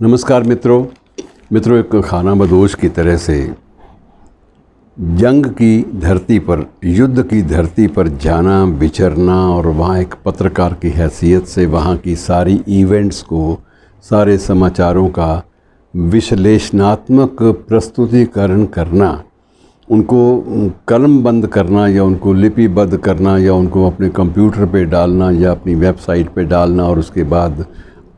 नमस्कार मित्रों एक खाना बदोश की तरह से जंग की धरती पर, युद्ध की धरती पर जाना, विचरना और वहाँ एक पत्रकार की हैसियत से वहाँ की सारी इवेंट्स को, सारे समाचारों का विश्लेषणात्मक प्रस्तुतिकरण करना, उनको कलमबंद करना या उनको लिपिबद्ध करना या उनको अपने कंप्यूटर पे डालना या अपनी वेबसाइट पे डालना और उसके बाद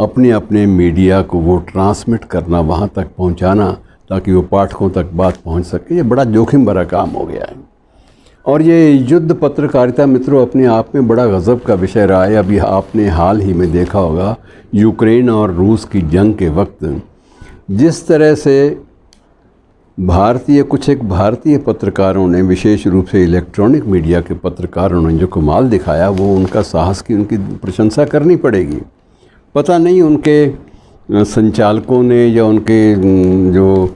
अपने मीडिया को वो ट्रांसमिट करना, वहाँ तक पहुँचाना ताकि वो पाठकों तक बात पहुँच सके, ये बड़ा जोखिम भरा काम हो गया है। और ये युद्ध पत्रकारिता मित्रों अपने आप में बड़ा गज़ब का विषय रहा है। अभी आपने हाल ही में देखा होगा यूक्रेन और रूस की जंग के वक्त जिस तरह से भारतीय पत्रकारों ने, विशेष रूप से इलेक्ट्रॉनिक मीडिया के पत्रकारों ने जो कमाल दिखाया, वो उनका साहस की उनकी प्रशंसा करनी पड़ेगी। पता नहीं उनके संचालकों ने या उनके जो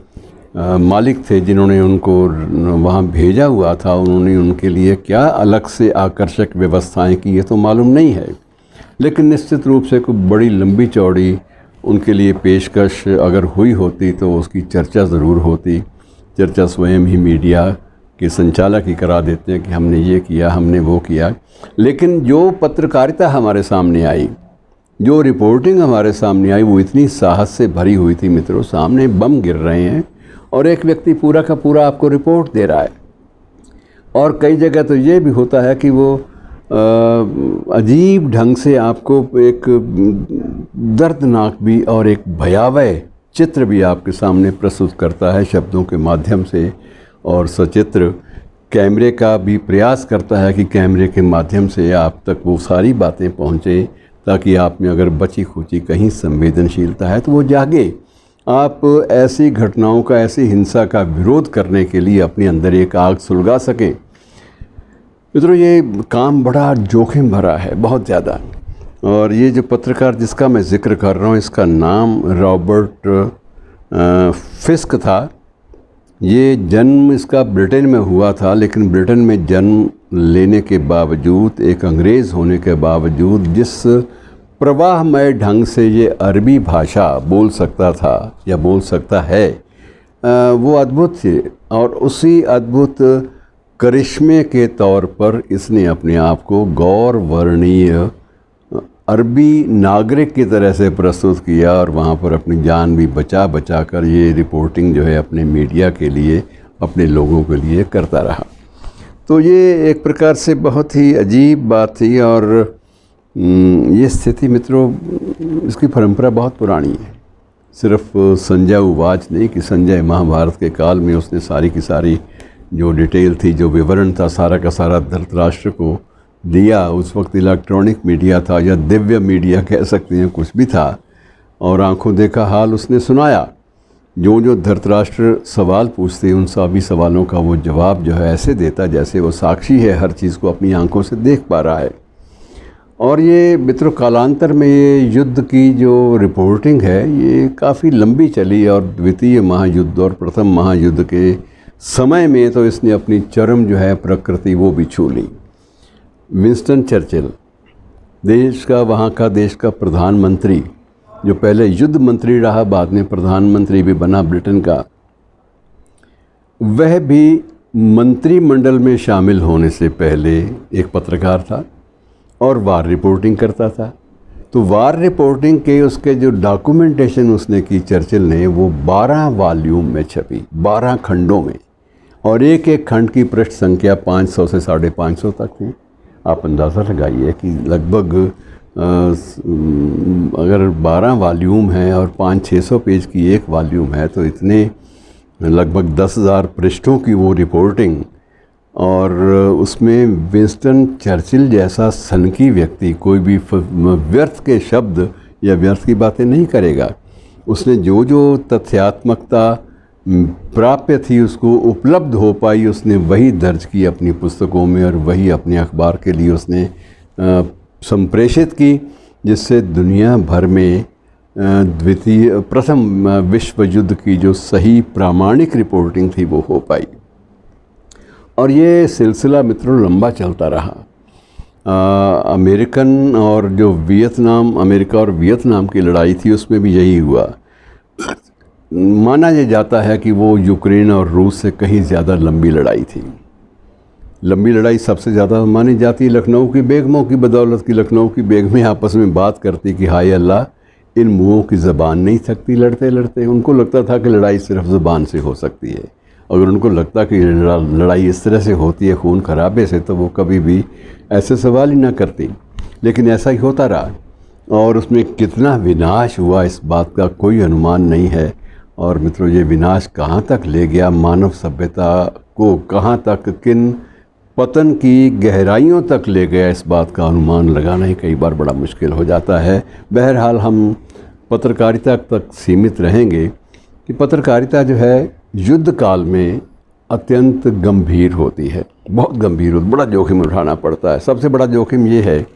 मालिक थे जिन्होंने उनको वहाँ भेजा हुआ था, उन्होंने उनके लिए क्या अलग से आकर्षक व्यवस्थाएं की, ये तो मालूम नहीं है। लेकिन निश्चित रूप से कोई बड़ी लंबी चौड़ी उनके लिए पेशकश अगर हुई होती तो उसकी चर्चा ज़रूर होती। चर्चा स्वयं ही मीडिया के संचालक ही करा देते हैं कि हमने ये किया, हमने वो किया। लेकिन जो पत्रकारिता हमारे सामने आई, जो रिपोर्टिंग हमारे सामने आई, वो इतनी साहस से भरी हुई थी मित्रों। सामने बम गिर रहे हैं और एक व्यक्ति पूरा का पूरा आपको रिपोर्ट दे रहा है। और कई जगह तो ये भी होता है कि वो अजीब ढंग से आपको एक दर्दनाक भी और एक भयावह चित्र भी आपके सामने प्रस्तुत करता है शब्दों के माध्यम से, और सचित्र कैमरे का भी प्रयास करता है कि कैमरे के माध्यम से आप तक वो सारी बातें पहुँचे ताकि आप में अगर बची खुची कहीं संवेदनशीलता है तो वो जागे। आप ऐसी घटनाओं का, ऐसी हिंसा का विरोध करने के लिए अपने अंदर एक आग सुलगा सकें। मित्रों ये काम बड़ा जोखिम भरा है, बहुत ज़्यादा। और ये जो पत्रकार जिसका मैं ज़िक्र कर रहा हूँ, इसका नाम रॉबर्ट फिस्क था। ये जन्म इसका ब्रिटेन में हुआ था, लेकिन ब्रिटेन में जन्म लेने के बावजूद, एक अंग्रेज़ होने के बावजूद, जिस प्रवाहमय ढंग से ये अरबी भाषा बोल सकता था या बोल सकता है, वो अद्भुत थी। और उसी अद्भुत करिश्मे के तौर पर इसने अपने आप को गौर वर्णीय अरबी नागरिक की तरह से प्रस्तुत किया और वहाँ पर अपनी जान भी बचा कर ये रिपोर्टिंग जो है अपने मीडिया के लिए, अपने लोगों के लिए करता रहा। तो ये एक प्रकार से बहुत ही अजीब बात थी। और ये स्थिति मित्रों, इसकी परंपरा बहुत पुरानी है। सिर्फ संजय उवाच नहीं कि संजय महाभारत के काल में उसने सारी की सारी जो डिटेल थी, जो विवरण था, सारा का सारा धृतराष्ट्र को दिया। उस वक्त इलेक्ट्रॉनिक मीडिया था या दिव्य मीडिया कह सकते हैं, कुछ भी था, और आंखों देखा हाल उसने सुनाया। जो धृतराष्ट्र सवाल पूछते, उन सभी सवालों का वो जवाब जो है ऐसे देता जैसे वो साक्षी है, हर चीज़ को अपनी आंखों से देख पा रहा है। और ये मित्रों कालांतर में ये युद्ध की जो रिपोर्टिंग है ये काफ़ी लंबी चली, और द्वितीय महायुद्ध और प्रथम महायुद्ध के समय में तो इसने अपनी चरम जो है प्रकृति वो भी छू ली। विंस्टन चर्चिल, देश का प्रधानमंत्री, जो पहले युद्ध मंत्री रहा, बाद में प्रधानमंत्री भी बना ब्रिटेन का, वह भी मंत्रिमंडल में शामिल होने से पहले एक पत्रकार था और वार रिपोर्टिंग करता था। तो वार रिपोर्टिंग के उसके जो डॉक्यूमेंटेशन उसने की चर्चिल ने, वो 12 वॉल्यूम में छपी, 12 खंडों में, और एक एक खंड की पृष्ठ संख्या 500 से 550 तक थी। आप अंदाज़ा लगाइए कि लगभग अगर 12 वॉल्यूम है और 500-600 पेज की एक वॉल्यूम है, तो इतने लगभग 10,000 पृष्ठों की वो रिपोर्टिंग। और उसमें विंस्टन चर्चिल जैसा सनकी व्यक्ति कोई भी व्यर्थ के शब्द या व्यर्थ की बातें नहीं करेगा। उसने जो जो तथ्यात्मकता प्राप्य थी, उसको उपलब्ध हो पाई, उसने वही दर्ज की अपनी पुस्तकों में और वही अपने अखबार के लिए उसने संप्रेषित की, जिससे दुनिया भर में प्रथम विश्व युद्ध की जो सही प्रामाणिक रिपोर्टिंग थी वो हो पाई। और ये सिलसिला मित्रों लंबा चलता रहा। अमेरिका और वियतनाम की लड़ाई थी, उसमें भी यही हुआ। माना ये जाता है कि वो यूक्रेन और रूस से कहीं ज़्यादा लंबी लड़ाई थी। लंबी लड़ाई सबसे ज़्यादा मानी जाती है लखनऊ की बेगमों की बदौलत की। लखनऊ की बेगमें आपस में बात करती कि हाय अल्लाह, इन मुँहों की ज़बान नहीं थकती लड़ते लड़ते। उनको लगता था कि लड़ाई सिर्फ ज़बान से हो सकती है। अगर उनको लगता कि लड़ाई इस तरह से होती है खून खराबे से, तो वो कभी भी ऐसे सवाल ही ना करती। लेकिन ऐसा ही होता रहा और उसमें कितना विनाश हुआ इस बात का कोई अनुमान नहीं है। और मित्रों, ये विनाश कहाँ तक ले गया मानव सभ्यता को, कहाँ तक, किन पतन की गहराइयों तक ले गया, इस बात का अनुमान लगाना ही कई बार बड़ा मुश्किल हो जाता है। बहरहाल हम पत्रकारिता तक सीमित रहेंगे कि पत्रकारिता जो है युद्ध काल में अत्यंत गंभीर होती है, बहुत गंभीर होती, बड़ा जोखिम उठाना पड़ता है। सबसे बड़ा जोखिम ये है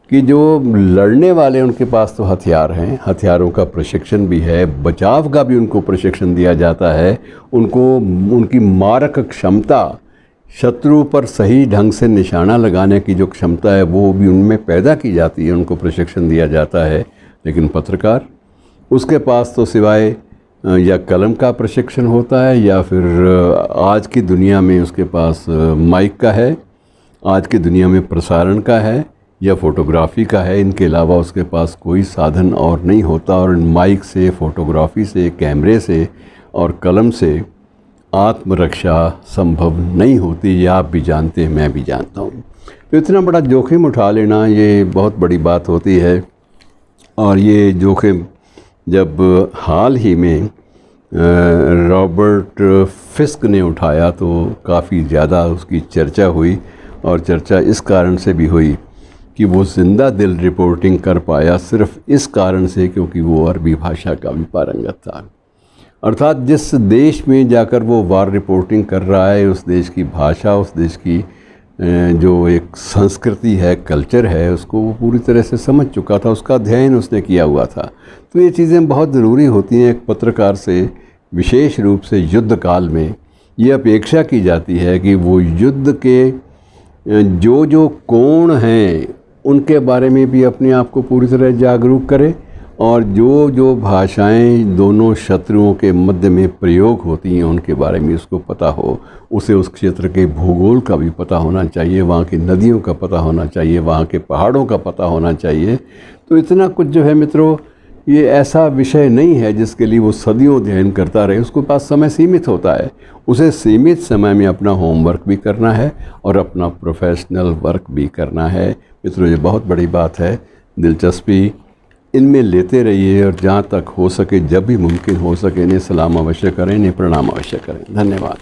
कि जो लड़ने वाले उनके पास तो हथियार हैं, हथियारों का प्रशिक्षण भी है, बचाव का भी उनको प्रशिक्षण दिया जाता है। उनको उनकी मारक क्षमता, शत्रु पर सही ढंग से निशाना लगाने की जो क्षमता है वो भी उनमें पैदा की जाती है, उनको प्रशिक्षण दिया जाता है। लेकिन पत्रकार, उसके पास तो सिवाय या कलम का प्रशिक्षण होता है या फिर आज की दुनिया में उसके पास माइक का है, आज की दुनिया में प्रसारण का है या फोटोग्राफी का है। इनके अलावा उसके पास कोई साधन और नहीं होता। और माइक से, फोटोग्राफी से, कैमरे से और कलम से आत्मरक्षा संभव नहीं होती। ये आप भी जानते हैं, मैं भी जानता हूँ। तो इतना बड़ा जोखिम उठा लेना ये बहुत बड़ी बात होती है। और ये जोखिम जब हाल ही में रॉबर्ट फिस्क ने उठाया तो काफ़ी ज़्यादा उसकी चर्चा हुई। और चर्चा इस कारण से भी हुई कि वो जिंदा दिल रिपोर्टिंग कर पाया सिर्फ इस कारण से क्योंकि वो अरबी भाषा का भी पारंगत था। अर्थात जिस देश में जाकर वो वार रिपोर्टिंग कर रहा है, उस देश की भाषा, उस देश की जो एक संस्कृति है, कल्चर है, उसको वो पूरी तरह से समझ चुका था, उसका अध्ययन उसने किया हुआ था। तो ये चीज़ें बहुत ज़रूरी होती हैं एक पत्रकार से। विशेष रूप से युद्ध काल में ये अपेक्षा की जाती है कि वो युद्ध के जो कोण हैं उनके बारे में भी अपने आप को पूरी तरह जागरूक करे और जो भाषाएं दोनों शत्रुओं के मध्य में प्रयोग होती हैं उनके बारे में उसको पता हो। उसे उस क्षेत्र के भूगोल का भी पता होना चाहिए, वहाँ की नदियों का पता होना चाहिए, वहाँ के पहाड़ों का पता होना चाहिए। तो इतना कुछ जो है मित्रों, ये ऐसा विषय नहीं है जिसके लिए वो सदियों अध्ययन करता रहे। उसके पास समय सीमित होता है, उसे सीमित समय में अपना होमवर्क भी करना है और अपना प्रोफेशनल वर्क भी करना है। मित्रों, ये बहुत बड़ी बात है। दिलचस्पी इनमें लेते रहिए और जहाँ तक हो सके, जब भी मुमकिन हो सके, इन्हें सलाम अवश्य करें, इन्हें प्रणाम अवश्य करें। धन्यवाद।